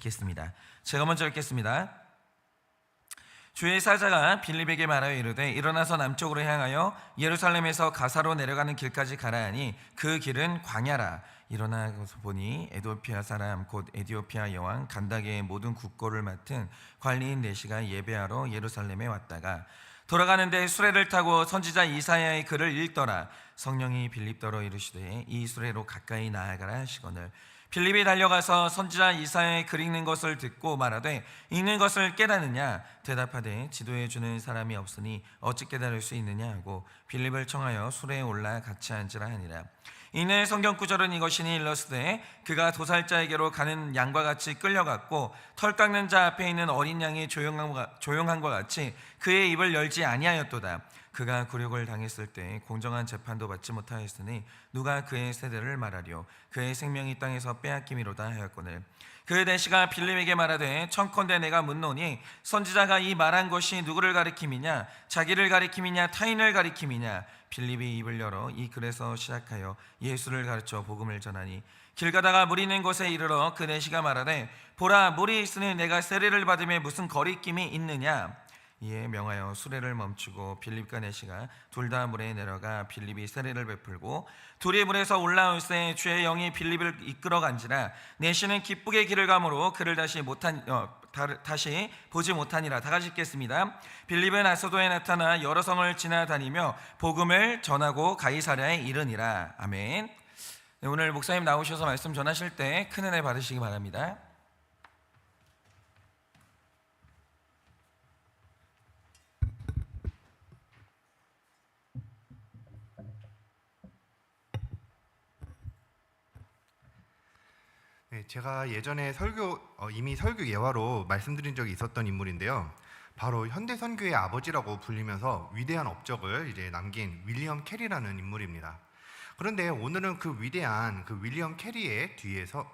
읽겠습니다. 제가 먼저 읽겠습니다. 주의 사자가 빌립에게 말하여 이르되 일어나서 남쪽으로 향하여 예루살렘에서 가사로 내려가는 길까지 가라 하니 그 길은 광야라. 일어나서 보니 에티오피아 사람 곧 에티오피아 여왕 간다게의 모든 국고를 맡은 관리인 내시가 예배하러 예루살렘에 왔다가 돌아가는데 수레를 타고 선지자 이사야의 글을 읽더라. 성령이 빌립더러 이르시되 이 수레로 가까이 나아가라 하시거늘 빌립이 달려가서 선지자 이사야의 글 읽는 것을 듣고 말하되 읽는 것을 깨닫느냐 대답하되 지도해 주는 사람이 없으니 어찌 깨달을 수 있느냐 하고 빌립을 청하여 수레에 올라 같이 앉으라 하니라. 이내 성경 구절은 이것이니 일러스되 그가 도살자에게로 가는 양과 같이 끌려갔고 털 깎는 자 앞에 있는 어린 양이 조용함과 같이 그의 입을 열지 아니하였도다. 그가 굴욕을 당했을 때 공정한 재판도 받지 못하였으니 누가 그의 세대를 말하리요. 그의 생명이 땅에서 빼앗김이로다 하였거늘 그 내시가 빌립에게 말하되 청컨대 내가 묻노니 선지자가 이 말한 것이 누구를 가리킴이냐 자기를 가리킴이냐 타인을 가리킴이냐. 빌립이 입을 열어 이 글에서 시작하여 예수를 가르쳐 복음을 전하니 길 가다가 물 있는 곳에 이르러 그 내시가 말하되 보라 물이 있으니 내가 세례를 받음에 무슨 거리낌이 있느냐. 이에 명하여 수레를 멈추고 빌립과 내시가 둘 다 물에 내려가 빌립이 세례를 베풀고 둘이 물에서 올라올새 주의 영이 빌립을 이끌어 간지라. 내시는 기쁘게 길을 가므로 그를 다시 보지 못하니라. 다 같이 읽겠습니다. 빌립은 아소도에 나타나 여러 성을 지나다니며 복음을 전하고 가이사랴에 이르니라. 아멘. 네, 오늘 목사님 나오셔서 말씀 전하실 때 큰 은혜 받으시기 바랍니다. 네, 제가 예전에 이미 설교 예화로 말씀드린 적이 있었던 인물인데요. 바로 현대 선교의 아버지라고 불리면서 위대한 업적을 이제 남긴 윌리엄 캐리라는 인물입니다. 그런데 오늘은 그 위대한 윌리엄 캐리의 뒤에서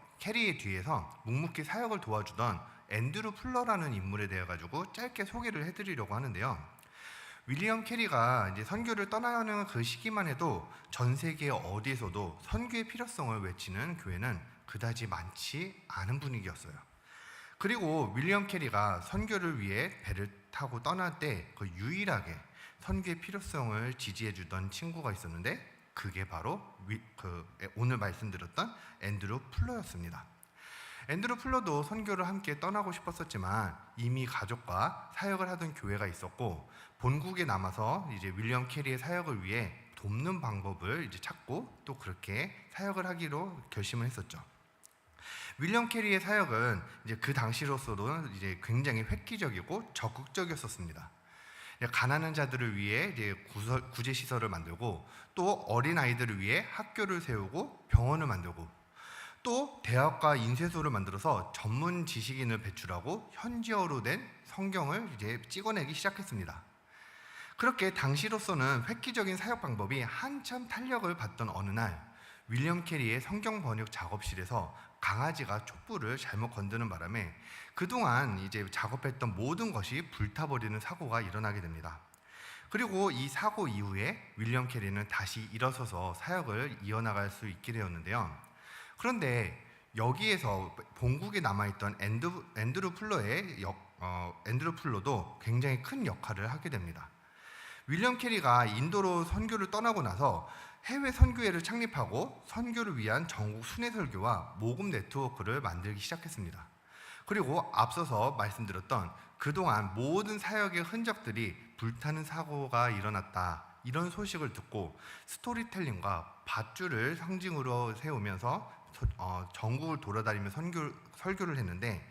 묵묵히 사역을 도와주던 앤드루 풀러라는 인물에 대해 가지고 짧게 소개를 해드리려고 하는데요. 윌리엄 캐리가 이제 선교를 떠나는 그 시기만 해도 전 세계 어디에서도 선교의 필요성을 외치는 교회는 그다지 많지 않은 분위기였어요. 그리고 윌리엄 캐리가 선교를 위해 배를 타고 떠날 때 그 유일하게 선교의 필요성을 지지해주던 친구가 있었는데 그게 바로 오늘 말씀드렸던 앤드루 풀러였습니다. 앤드루 풀러도 선교를 함께 떠나고 싶었었지만 이미 가족과 사역을 하던 교회가 있었고 본국에 남아서 이제 윌리엄 캐리의 사역을 위해 돕는 방법을 이제 찾고 또 그렇게 사역을 하기로 결심을 했었죠. 윌리엄 캐리의 사역은 이제 그 당시로서도 이제 굉장히 획기적이고 적극적이었었습니다. 가난한 자들을 위해 이제 구제 시설을 만들고 또 어린 아이들을 위해 학교를 세우고 병원을 만들고 또 대학과 인쇄소를 만들어서 전문 지식인을 배출하고 현지어로 된 성경을 이제 찍어내기 시작했습니다. 그렇게 당시로서는 획기적인 사역 방법이 한참 탄력을 받던 어느 날 윌리엄 캐리의 성경 번역 작업실에서 강아지가 촛불을 잘못 건드는 바람에 그동안 이제 작업했던 모든 것이 불타버리는 사고가 일어나게 됩니다. 그리고 이 사고 이후에 윌리엄 캐리는 다시 일어서서 사역을 이어나갈 수 있게 되었는데요. 그런데 여기에서 본국에 남아있던 앤드루 풀러도 굉장히 큰 역할을 하게 됩니다. 윌리엄 캐리가 인도로 선교를 떠나고 나서 해외 선교회를 창립하고 선교를 위한 전국 순회 설교와 모금 네트워크를 만들기 시작했습니다. 그리고 앞서서 말씀드렸던 그동안 모든 사역의 흔적들이 불타는 사고가 일어났다 이런 소식을 듣고 스토리텔링과 밧줄을 상징으로 세우면서 전국을 돌아다니며 설교를 했는데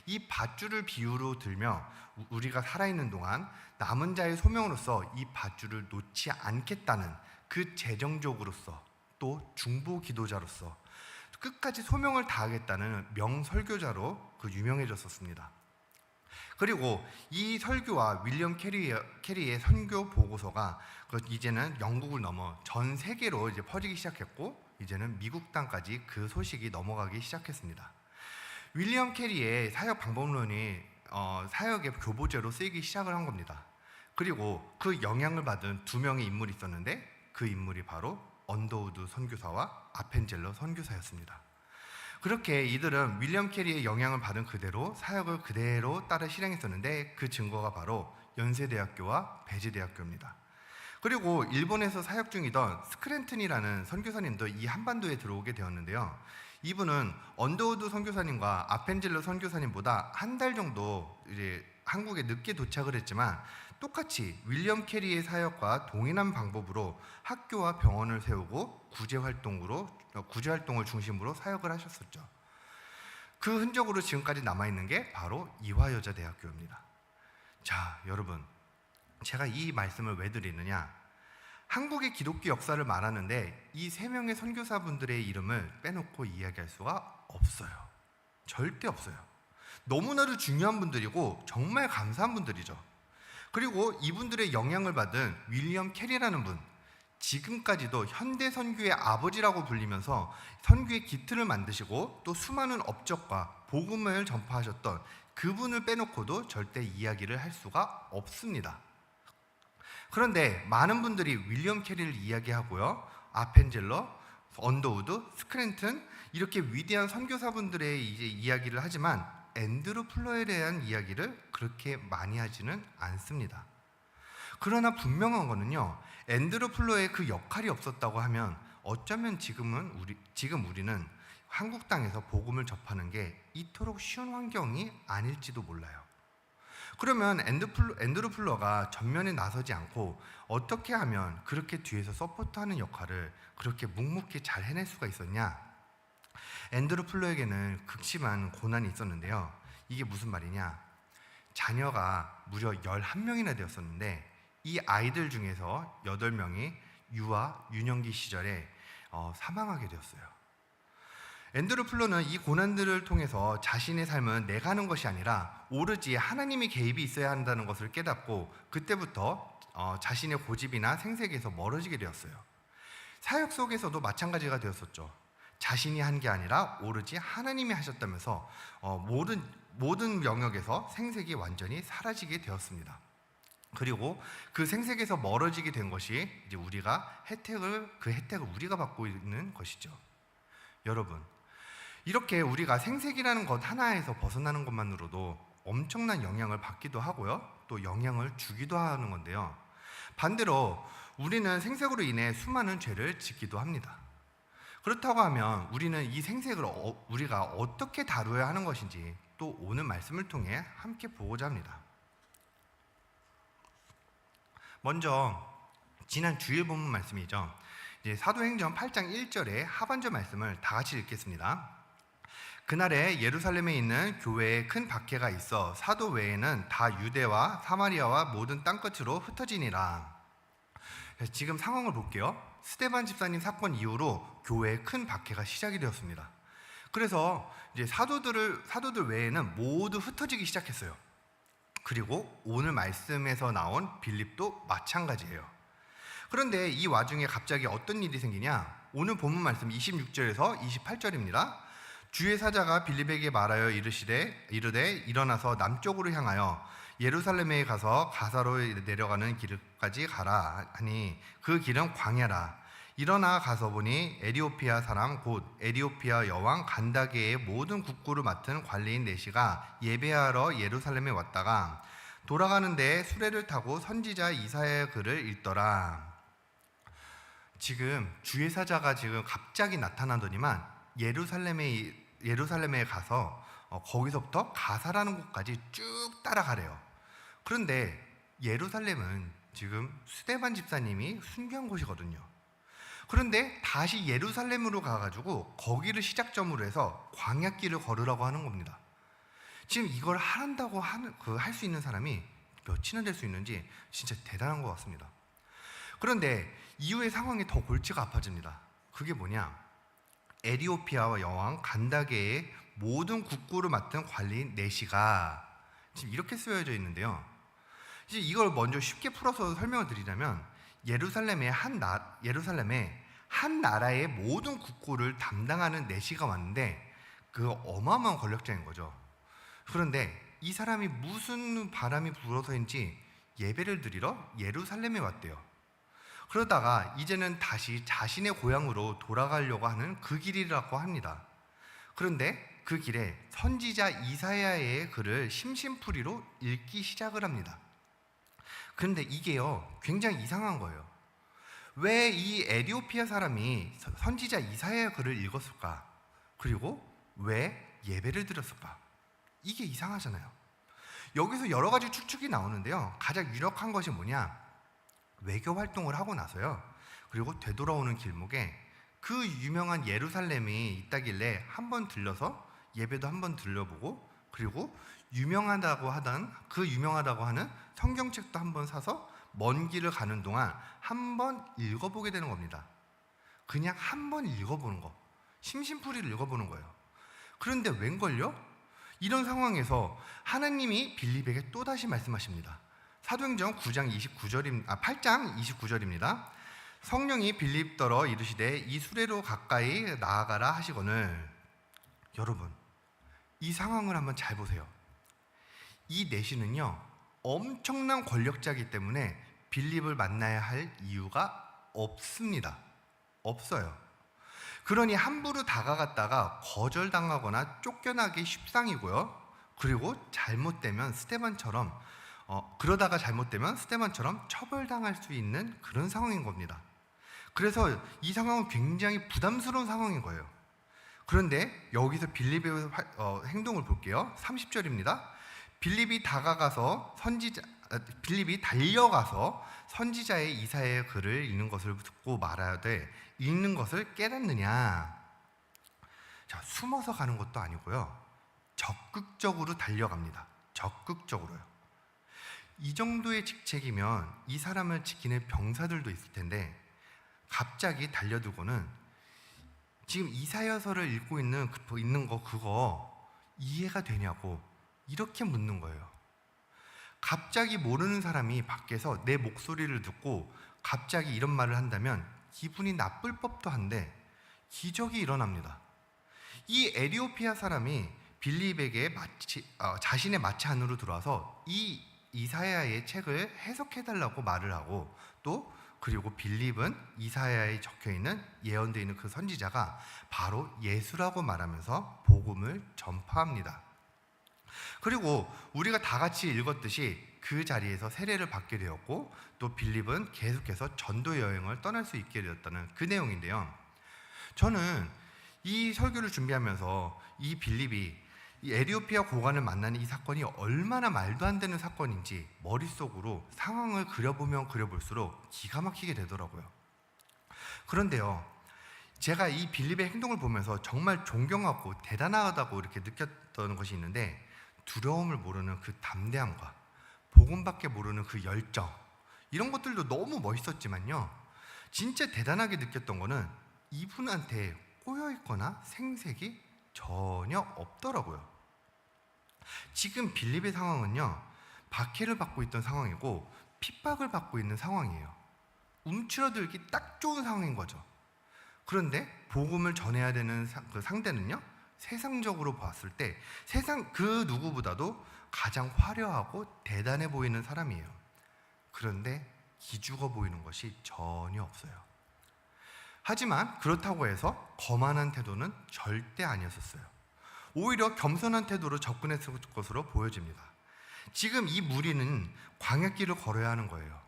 이 밧줄을 비유로 들며 우리가 살아있는 동안 남은 자의 소명으로서 이 밧줄을 놓지 않겠다는 그 재정적으로서 또 중보 기도자로서 끝까지 소명을 다하겠다는 명설교자로 유명해졌었습니다. 그리고 이 설교와 윌리엄 캐리의 선교 보고서가 이제는 영국을 넘어 전 세계로 이제 퍼지기 시작했고 이제는 미국 땅까지 그 소식이 넘어가기 시작했습니다. 윌리엄 캐리의 사역 방법론이 사역의 교보제로 쓰이기 시작을 한 겁니다. 그리고 그 영향을 받은 두 명의 인물이 있었는데 그 인물이 바로 언더우드 선교사와 아펜젤러 선교사였습니다. 그렇게 이들은 윌리엄 캐리의 영향을 받은 그대로 사역을 그대로 따라 실행했었는데 그 증거가 바로 연세대학교와 배제대학교입니다. 그리고 일본에서 사역 중이던 스크랜튼이라는 선교사님도 이 한반도에 들어오게 되었는데요. 이분은 언더우드 선교사님과 아펜젤러 선교사님보다 한 달 정도 이제 한국에 늦게 도착을 했지만 똑같이 윌리엄 캐리의 사역과 동일한 방법으로 학교와 병원을 세우고 구제 활동을 중심으로 사역을 하셨었죠. 그 흔적으로 지금까지 남아있는 게 바로 이화여자대학교입니다. 자, 여러분, 제가 이 말씀을 왜 드리느냐? 한국의 기독교 역사를 말하는데 이 세 명의 선교사분들의 이름을 빼놓고 이야기할 수가 없어요. 절대 없어요. 너무나도 중요한 분들이고 정말 감사한 분들이죠. 그리고 이분들의 영향을 받은 윌리엄 캐리라는 분, 지금까지도 현대 선교의 아버지라고 불리면서 선교의 기틀을 만드시고 또 수많은 업적과 복음을 전파하셨던 그분을 빼놓고도 절대 이야기를 할 수가 없습니다. 그런데 많은 분들이 윌리엄 캐리를 이야기하고요, 아펜젤러, 언더우드, 스크랜튼 이렇게 위대한 선교사분들의 이제 이야기를 하지만 앤드루 플러에 대한 이야기를 그렇게 많이 하지는 않습니다. 그러나 분명한 거는요, 앤드루 플러의 그 역할이 없었다고 하면 어쩌면 지금 우리는 한국 땅에서 복음을 접하는 게 이토록 쉬운 환경이 아닐지도 몰라요. 그러면 앤드루 플러가 전면에 나서지 않고 어떻게 하면 그렇게 뒤에서 서포트하는 역할을 그렇게 묵묵히 잘 해낼 수가 있었냐? 앤드루 플러에게는 극심한 고난이 있었는데요. 이게 무슨 말이냐? 자녀가 무려 11명이나 되었었는데 이 아이들 중에서 8명이 유아, 유년기 시절에 사망하게 되었어요. 앤드루 플러는 이 고난들을 통해서 자신의 삶은 내가 하는 것이 아니라 오로지 하나님의 개입이 있어야 한다는 것을 깨닫고 그때부터 자신의 고집이나 생색에서 멀어지게 되었어요. 사역 속에서도 마찬가지가 되었었죠. 자신이 한 게 아니라 오로지 하나님이 하셨다면서 모든 영역에서 생색이 완전히 사라지게 되었습니다. 그리고 그 생색에서 멀어지게 된 것이 이제 그 혜택을 우리가 받고 있는 것이죠. 여러분, 이렇게 우리가 생색이라는 것 하나에서 벗어나는 것만으로도 엄청난 영향을 받기도 하고요, 또 영향을 주기도 하는 건데요. 반대로 우리는 생색으로 인해 수많은 죄를 짓기도 합니다. 그렇다고 하면 우리는 이 생색을 우리가 어떻게 다루어야 하는 것인지 또 오늘 말씀을 통해 함께 보고자 합니다. 먼저 지난 주일 본문 말씀이죠. 이제 사도행전 8장 1절의 하반절 말씀을 다 같이 읽겠습니다. 그날에 예루살렘에 있는 교회에 큰 박해가 있어 사도 외에는 다 유대와 사마리아와 모든 땅끝으로 흩어지니라. 지금 상황을 볼게요. 스데반 집사님 사건 이후로 교회에 큰 박해가 시작이 되었습니다. 그래서 이제 사도들 외에는 모두 흩어지기 시작했어요. 그리고 오늘 말씀에서 나온 빌립도 마찬가지예요. 그런데 이 와중에 갑자기 어떤 일이 생기냐? 오늘 본문 말씀 26절에서 28절입니다. 주의 사자가 빌립에게 말하여 이르되 일어나서 남쪽으로 향하여 예루살렘에 가서 가사로 내려가는 길까지 가라 하니 그 길은 광야라. 일어나 가서 보니 에티오피아 사람 곧 에티오피아 여왕 간다게의 모든 국구를 맡은 관리인 네시가 예배하러 예루살렘에 왔다가 돌아가는데 수레를 타고 선지자 이사야의 글을 읽더라. 지금 주의 사자가 지금 갑자기 나타나더니만 예루살렘에 가서 거기서부터 가사라는 곳까지 쭉 따라가래요. 그런데 예루살렘은 지금 스데반 집사님이 순교한 곳이거든요. 그런데 다시 예루살렘으로 가가지고 거기를 시작점으로 해서 광야길을 걸으라고 하는 겁니다. 지금 이걸 한다고 할 수 있는 사람이 몇이나 될 수 있는지 진짜 대단한 것 같습니다. 그런데 이후의 상황이 더 골치가 아파집니다. 그게 뭐냐? 에티오피아와 여왕 간다게의 모든 국구를 맡은 관리인 네시가 지금 이렇게 쓰여져 있는데요. 이제 이걸 먼저 쉽게 풀어서 설명을 드리자면 예루살렘에 한 나라의 모든 국구를 담당하는 네시가 왔는데 그 어마어마한 권력자인 거죠. 그런데 이 사람이 무슨 바람이 불어서인지 예배를 드리러 예루살렘에 왔대요. 그러다가 이제는 다시 자신의 고향으로 돌아가려고 하는 그 길이라고 합니다. 그런데 그 길에 선지자 이사야의 글을 심심풀이로 읽기 시작을 합니다. 그런데 이게요, 굉장히 이상한 거예요. 왜 이 에디오피아 사람이 선지자 이사야의 글을 읽었을까? 그리고 왜 예배를 드렸을까? 이게 이상하잖아요. 여기서 여러 가지 추측이 나오는데요. 가장 유력한 것이 뭐냐? 외교 활동을 하고 나서요. 그리고 되돌아오는 길목에 그 유명한 예루살렘이 있다길래 한번 들려서 예배도 한번 들려보고, 그리고 유명하다고 하는 성경책도 한번 사서 먼 길을 가는 동안 한번 읽어보게 되는 겁니다. 그냥 한번 읽어보는 거, 심심풀이를 읽어보는 거예요. 그런데 웬걸요? 이런 상황에서 하나님이 빌립에게 또다시 말씀하십니다. 사도행전 8장 29절입니다. 성령이 빌립더러 이르시되 이 수레로 가까이 나아가라 하시거늘. 여러분, 이 상황을 한번 잘 보세요. 이 내시는요, 엄청난 권력자이기 때문에 빌립을 만나야 할 이유가 없습니다. 없어요. 그러니 함부로 다가갔다가 거절당하거나 쫓겨나기 십상이고요. 그리고 그러다가 잘못되면 스테반처럼 처벌당할 수 있는 그런 상황인 겁니다. 그래서 이 상황은 굉장히 부담스러운 상황인 거예요. 그런데 여기서 빌립의 행동을 볼게요. 30절입니다. 빌립이 달려가서 선지자의 이사야의 글을 읽는 것을 듣고 말하되 읽는 것을 깨닫느냐. 자, 숨어서 가는 것도 아니고요, 적극적으로 달려갑니다. 적극적으로요. 이 정도의 직책이면 이 사람을 지키는 병사들도 있을 텐데 갑자기 달려들고는 지금 이사야서를 읽고 있는 거 그거 이해가 되냐고 이렇게 묻는 거예요. 갑자기 모르는 사람이 밖에서 내 목소리를 듣고 갑자기 이런 말을 한다면 기분이 나쁠 법도 한데 기적이 일어납니다. 이 에디오피아 사람이 빌립에게 자신의 마차 안으로 들어와서 이 이사야의 책을 해석해달라고 말을 하고, 또 그리고 빌립은 이사야에 적혀있는 예언되어 있는 그 선지자가 바로 예수라고 말하면서 복음을 전파합니다. 그리고 우리가 다 같이 읽었듯이 그 자리에서 세례를 받게 되었고, 또 빌립은 계속해서 전도 여행을 떠날 수 있게 되었다는 그 내용인데요. 저는 이 설교를 준비하면서 이 빌립이 이 에디오피아 고관을 만나는 이 사건이 얼마나 말도 안 되는 사건인지 머릿속으로 상황을 그려보면 그려볼수록 기가 막히게 되더라고요. 그런데요, 제가 이 빌립의 행동을 보면서 정말 존경하고 대단하다고 이렇게 느꼈던 것이 있는데, 두려움을 모르는 그 담대함과 복음밖에 모르는 그 열정, 이런 것들도 너무 멋있었지만요, 진짜 대단하게 느꼈던 거는 이분한테 꼬여있거나 생색이 전혀 없더라고요. 지금 빌립의 상황은요, 박해를 받고 있던 상황이고 핍박을 받고 있는 상황이에요. 움츠러들기 딱 좋은 상황인 거죠. 그런데 복음을 전해야 되는 그 상대는요, 세상적으로 봤을 때 세상 그 누구보다도 가장 화려하고 대단해 보이는 사람이에요. 그런데 기죽어 보이는 것이 전혀 없어요. 하지만 그렇다고 해서 거만한 태도는 절대 아니었어요. 오히려 겸손한 태도로 접근했을 것으로 보여집니다. 지금 이 무리는 광야길을 걸어야 하는 거예요.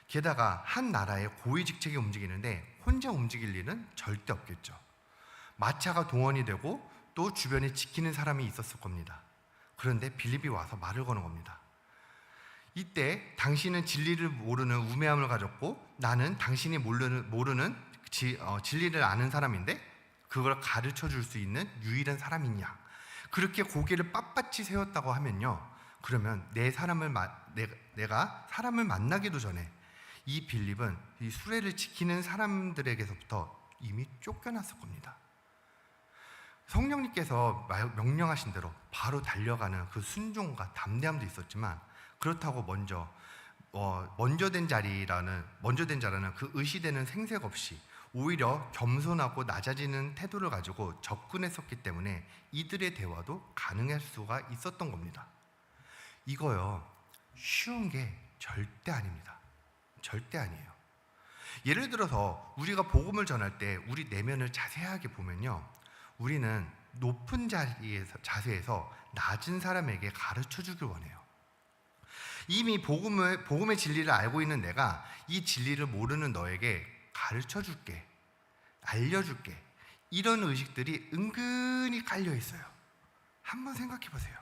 게다가 한 나라의 고위 직책이 움직이는데 혼자 움직일 일은 절대 없겠죠. 마차가 동원이 되고 또 주변에 지키는 사람이 있었을 겁니다. 그런데 빌립이 와서 말을 거는 겁니다. 이때 당신은 진리를 모르는 우매함을 가졌고 나는 당신이 모르는 진리를 아는 사람인데 그걸 가르쳐 줄 수 있는 유일한 사람이냐. 그렇게 고개를 빳빳이 세웠다고 하면요, 그러면 내가 사람을 만나기도 전에 이 빌립은 이 수레를 지키는 사람들에게서부터 이미 쫓겨났을 겁니다. 성령님께서 명령하신 대로 바로 달려가는 그 순종과 담대함도 있었지만, 그렇다고 먼저 된 자라는 그 의시되는 생색 없이 오히려 겸손하고 낮아지는 태도를 가지고 접근했었기 때문에 이들의 대화도 가능할 수가 있었던 겁니다. 이거요, 쉬운 게 절대 아닙니다. 절대 아니에요. 예를 들어서 우리가 복음을 전할 때 우리 내면을 자세하게 보면요, 우리는 높은 자세에서 낮은 사람에게 가르쳐 주길 원해요. 이미 복음의 진리를 알고 있는 내가 이 진리를 모르는 너에게 가르쳐 줄게, 알려줄게, 이런 의식들이 은근히 깔려 있어요. 한번 생각해 보세요.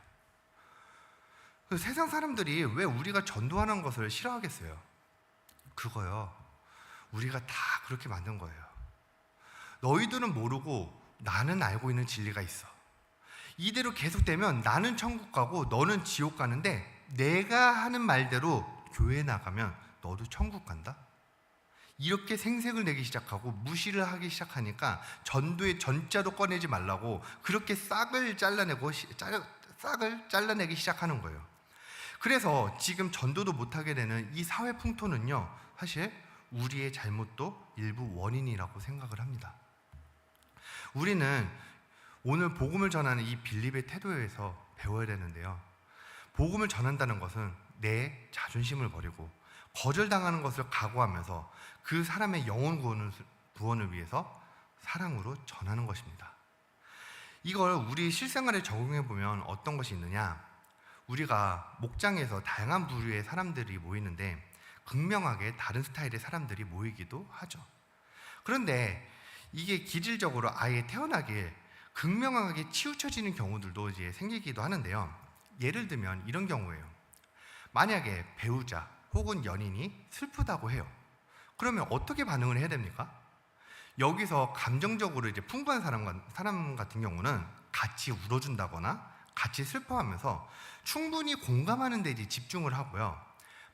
세상 사람들이 왜 우리가 전도하는 것을 싫어하겠어요? 그거요, 우리가 다 그렇게 만든 거예요. 너희들은 모르고 나는 알고 있는 진리가 있어. 이대로 계속되면 나는 천국 가고 너는 지옥 가는데, 내가 하는 말대로 교회 나가면 너도 천국 간다? 이렇게 생색을 내기 시작하고 무시를 하기 시작하니까 전도의 전자도 꺼내지 말라고 그렇게 싹을 잘라내기 시작하는 거예요. 그래서 지금 전도도 못하게 되는 이 사회 풍토는요, 사실 우리의 잘못도 일부 원인이라고 생각을 합니다. 우리는 오늘 복음을 전하는 이 빌립의 태도에서 배워야 되는데요, 복음을 전한다는 것은 내 자존심을 버리고 거절당하는 것을 각오하면서 그 사람의 영혼 구원을 위해서 사랑으로 전하는 것입니다. 이걸 우리 실생활에 적용해 보면 어떤 것이 있느냐, 우리가 목장에서 다양한 부류의 사람들이 모이는데 극명하게 다른 스타일의 사람들이 모이기도 하죠. 그런데 이게 기질적으로 아예 태어나게 극명하게 치우쳐지는 경우들도 이제 생기기도 하는데요. 예를 들면 이런 경우예요. 만약에 배우자 혹은 연인이 슬프다고 해요. 그러면 어떻게 반응을 해야 됩니까? 여기서 감정적으로 이제 풍부한 사람 같은 경우는 같이 울어준다거나 같이 슬퍼하면서 충분히 공감하는 데 이제 집중을 하고요.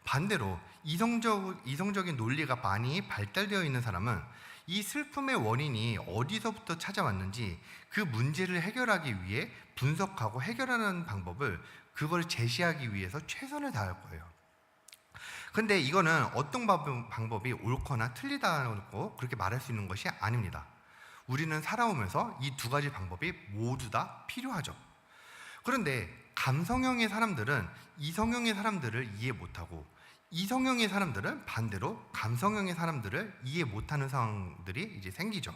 반대로 이성적인 논리가 많이 발달되어 있는 사람은 이 슬픔의 원인이 어디서부터 찾아왔는지 그 문제를 해결하기 위해 분석하고 해결하는 방법을 그걸 제시하기 위해서 최선을 다할 거예요. 근데 이거는 어떤 방법이 옳거나 틀리다고 그렇게 말할 수 있는 것이 아닙니다. 우리는 살아오면서 이 두 가지 방법이 모두 다 필요하죠. 그런데 감성형의 사람들은 이성형의 사람들을 이해 못하고, 이성형의 사람들은 반대로 감성형의 사람들을 이해 못하는 상황들이 이제 생기죠.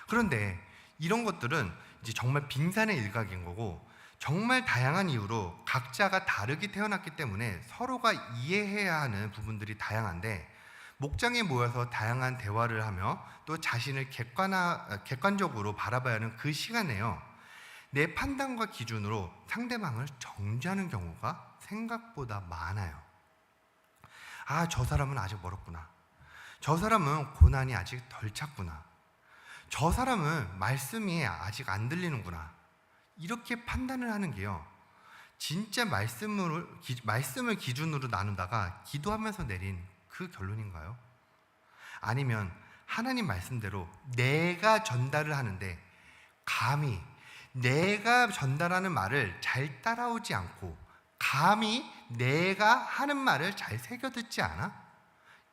그런데 이런 것들은 이제 정말 빙산의 일각인 거고, 정말 다양한 이유로 각자가 다르게 태어났기 때문에 서로가 이해해야 하는 부분들이 다양한데, 목장에 모여서 다양한 대화를 하며 또 자신을 객관적으로 바라봐야 하는 그 시간에요, 내 판단과 기준으로 상대방을 정죄하는 경우가 생각보다 많아요. 아, 저 사람은 아직 멀었구나. 저 사람은 고난이 아직 덜 찼구나. 저 사람은 말씀이 아직 안 들리는구나. 이렇게 판단을 하는 게요, 진짜 말씀을 기준으로 나누다가 기도하면서 내린 그 결론인가요? 아니면 하나님 말씀대로 내가 전달을 하는데 감히 내가 전달하는 말을 잘 따라오지 않고 감히 내가 하는 말을 잘 새겨듣지 않아?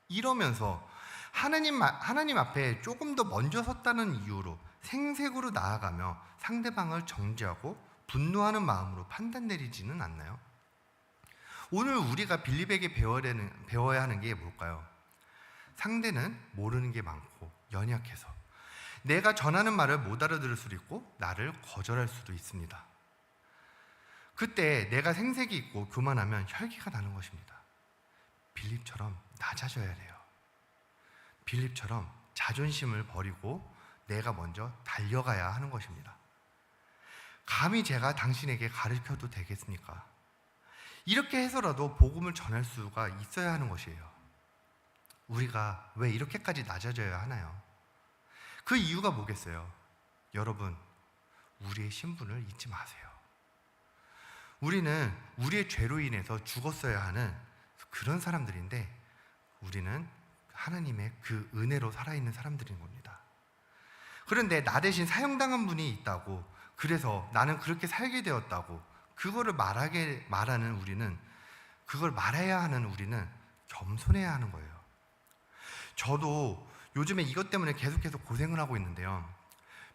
이러면서 하나님 앞에 조금 더 먼저 섰다는 이유로 생색으로 나아가며 상대방을 정죄하고 분노하는 마음으로 판단 내리지는 않나요? 오늘 우리가 빌립에게 배워야 하는 게 뭘까요? 상대는 모르는 게 많고 연약해서 내가 전하는 말을 못 알아들을 수도 있고 나를 거절할 수도 있습니다. 그때 내가 생색이 있고 교만하면 혈기가 나는 것입니다. 빌립처럼 낮아져야 돼요. 빌립처럼 자존심을 버리고 내가 먼저 달려가야 하는 것입니다. 감히 제가 당신에게 가르쳐도 되겠습니까? 이렇게 해서라도 복음을 전할 수가 있어야 하는 것이에요. 우리가 왜 이렇게까지 낮아져야 하나요? 그 이유가 뭐겠어요? 여러분, 우리의 신분을 잊지 마세요. 우리는 우리의 죄로 인해서 죽었어야 하는 그런 사람들인데, 우리는 하나님의 그 은혜로 살아있는 사람들인 겁니다. 그런데 나 대신 사형당한 분이 있다고, 그래서 나는 그렇게 살게 되었다고 그거를 말하는 우리는, 그걸 말해야 하는 우리는 겸손해야 하는 거예요. 저도 요즘에 이것 때문에 계속해서 고생을 하고 있는데요.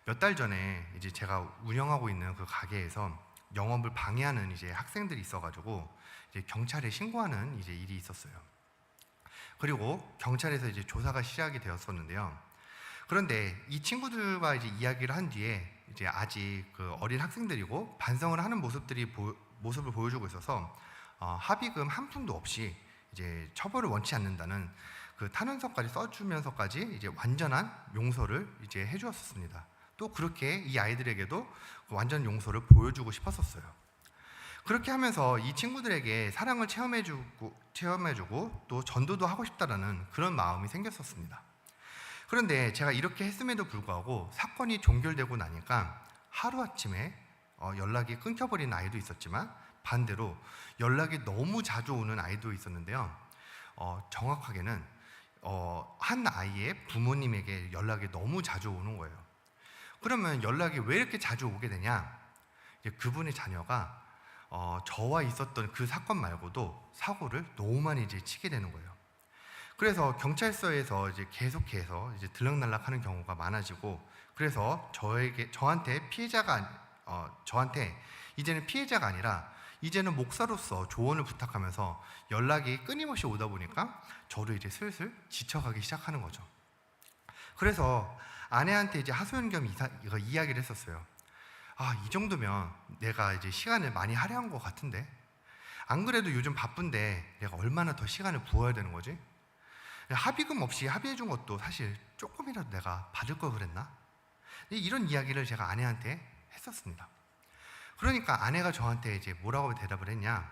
몇 달 전에 이제 제가 운영하고 있는 그 가게에서 영업을 방해하는 이제 학생들이 있어가지고 이제 경찰에 신고하는 이제 일이 있었어요. 그리고 경찰에서 이제 조사가 시작이 되었었는데요. 그런데 이 친구들과 이제 이야기를 한 뒤에 이제 아직 그 어린 학생들이고 반성을 하는 모습을 보여주고 있어서 합의금 한 푼도 없이 이제 처벌을 원치 않는다는 그 탄원서까지 써주면서까지 이제 완전한 용서를 이제 해주었습니다. 또 그렇게 이 아이들에게도 그 완전 용서를 보여주고 싶었었어요. 그렇게 하면서 이 친구들에게 사랑을 체험해주고 또 전도도 하고 싶다라는 그런 마음이 생겼었습니다. 그런데 제가 이렇게 했음에도 불구하고 사건이 종결되고 나니까 하루아침에 연락이 끊겨버린 아이도 있었지만 반대로 연락이 너무 자주 오는 아이도 있었는데요. 정확하게는 한 아이의 부모님에게 연락이 너무 자주 오는 거예요. 그러면 연락이 왜 이렇게 자주 오게 되냐? 그분의 자녀가 저와 있었던 그 사건 말고도 사고를 너무 많이 이제 치게 되는 거예요. 그래서 경찰서에서 이제 계속해서 이제 들락날락하는 경우가 많아지고, 그래서 저한테 이제는 피해자가 아니라 이제는 목사로서 조언을 부탁하면서 연락이 끊임없이 오다 보니까 저도 이제 슬슬 지쳐가기 시작하는 거죠. 그래서 아내한테 이제 하소연겸 이야기를 했었어요. 이 정도면 내가 이제 시간을 많이 할애한 것 같은데, 안 그래도 요즘 바쁜데 내가 얼마나 더 시간을 부어야 되는 거지? 합의금 없이 합의해준 것도 사실 조금이라도 내가 받을 걸 그랬나? 이런 이야기를 제가 아내한테 했었습니다. 그러니까 아내가 저한테 이제 뭐라고 대답을 했냐?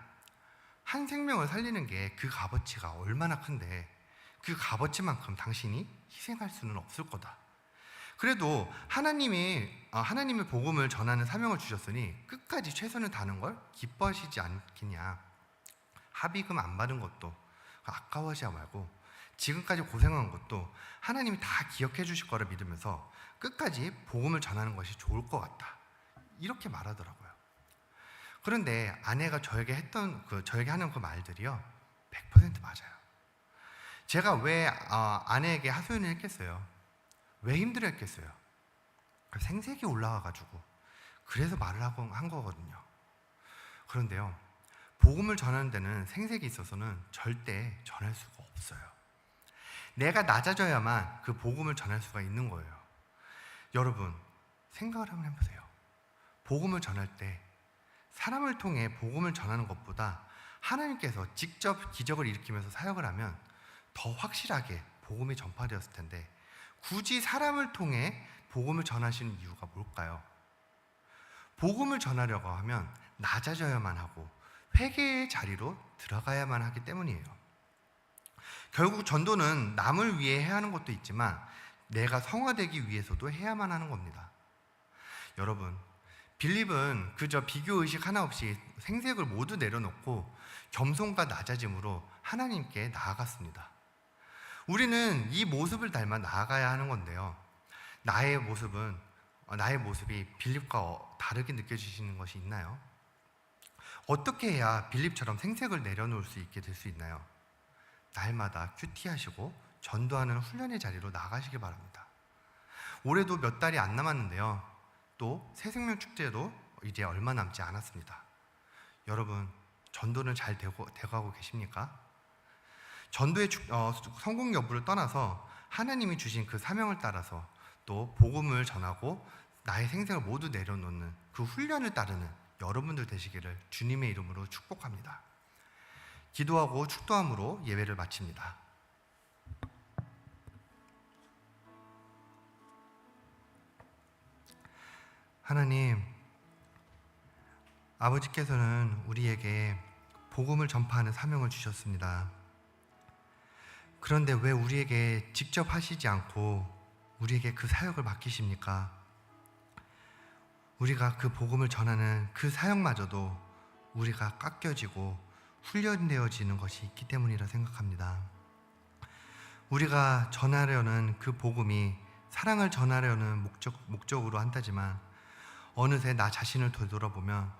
한 생명을 살리는 게 그 값어치가 얼마나 큰데 그 값어치만큼 당신이 희생할 수는 없을 거다. 그래도 하나님의 복음을 전하는 사명을 주셨으니 끝까지 최선을 다하는 걸 기뻐하시지 않겠냐? 합의금 안 받은 것도 아까워하지 말고 지금까지 고생한 것도 하나님이 다 기억해 주실 거라 믿으면서 끝까지 복음을 전하는 것이 좋을 것 같다. 이렇게 말하더라고요. 그런데 아내가 저에게 하는 그 말들이요, 100% 맞아요. 제가 왜 아내에게 하소연을 했겠어요? 왜 힘들었겠어요? 생색이 올라와가지고 그래서 말을 한 거거든요. 그런데요, 복음을 전하는 데는 생색이 있어서는 절대 전할 수가 없어요. 내가 낮아져야만 그 복음을 전할 수가 있는 거예요. 여러분, 생각을 한번 해보세요. 복음을 전할 때 사람을 통해 복음을 전하는 것보다 하나님께서 직접 기적을 일으키면서 사역을 하면 더 확실하게 복음이 전파되었을 텐데, 굳이 사람을 통해 복음을 전하시는 이유가 뭘까요? 복음을 전하려고 하면 낮아져야만 하고 회개의 자리로 들어가야만 하기 때문이에요. 결국 전도는 남을 위해 해야 하는 것도 있지만 내가 성화되기 위해서도 해야만 하는 겁니다. 여러분, 빌립은 그저 비교의식 하나 없이 생색을 모두 내려놓고 겸손과 낮아짐으로 하나님께 나아갔습니다. 우리는 이 모습을 닮아 나아가야 하는 건데요, 나의 모습이 빌립과 다르게 느껴지시는 것이 있나요? 어떻게 해야 빌립처럼 생색을 내려놓을 수 있게 될 수 있나요? 날마다 큐티하시고 전도하는 훈련의 자리로 나가시기 바랍니다. 올해도 몇 달이 안 남았는데요, 또 새생명 축제도 이제 얼마 남지 않았습니다. 여러분, 전도는 잘 되어가고 계십니까? 전도의 성공 여부를 떠나서 하나님이 주신 그 사명을 따라서 또 복음을 전하고 나의 생색을 모두 내려놓는 그 훈련을 따르는 여러분들 되시기를 주님의 이름으로 축복합니다. 기도하고 축도함으로 예배를 마칩니다. 하나님, 아버지께서는 우리에게 복음을 전파하는 사명을 주셨습니다. 그런데 왜 우리에게 직접 하시지 않고 우리에게 그 사역을 맡기십니까? 우리가 그 복음을 전하는 그 사역마저도 우리가 깎여지고 훈련되어지는 것이 있기 때문이라 생각합니다. 우리가 전하려는 그 복음이 사랑을 전하려는 목적으로 한다지만 어느새 나 자신을 되돌아보면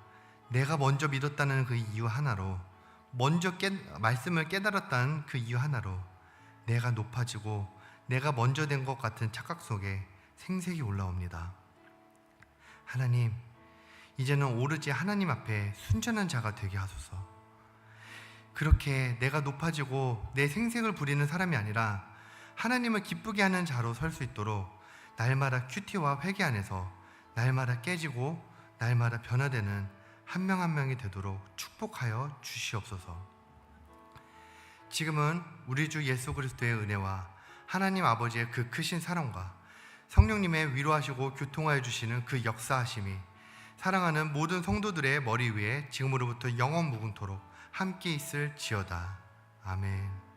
내가 먼저 믿었다는 그 이유 하나로, 먼저 말씀을 깨달았다는 그 이유 하나로 내가 높아지고 내가 먼저 된 것 같은 착각 속에 생색이 올라옵니다. 하나님, 이제는 오로지 하나님 앞에 순전한 자가 되게 하소서. 그렇게 내가 높아지고 내 생색을 부리는 사람이 아니라 하나님을 기쁘게 하는 자로 설 수 있도록 날마다 큐티와 회개 안에서 날마다 깨지고 날마다 변화되는 한 명 한 명이 되도록 축복하여 주시옵소서. 지금은 우리 주 예수 그리스도의 은혜와 하나님 아버지의 그 크신 사랑과 성령님의 위로하시고 교통하여 주시는 그 역사하심이 사랑하는 모든 성도들의 머리 위에 지금으로부터 영원 무궁토록 함께 있을지어다. 아멘.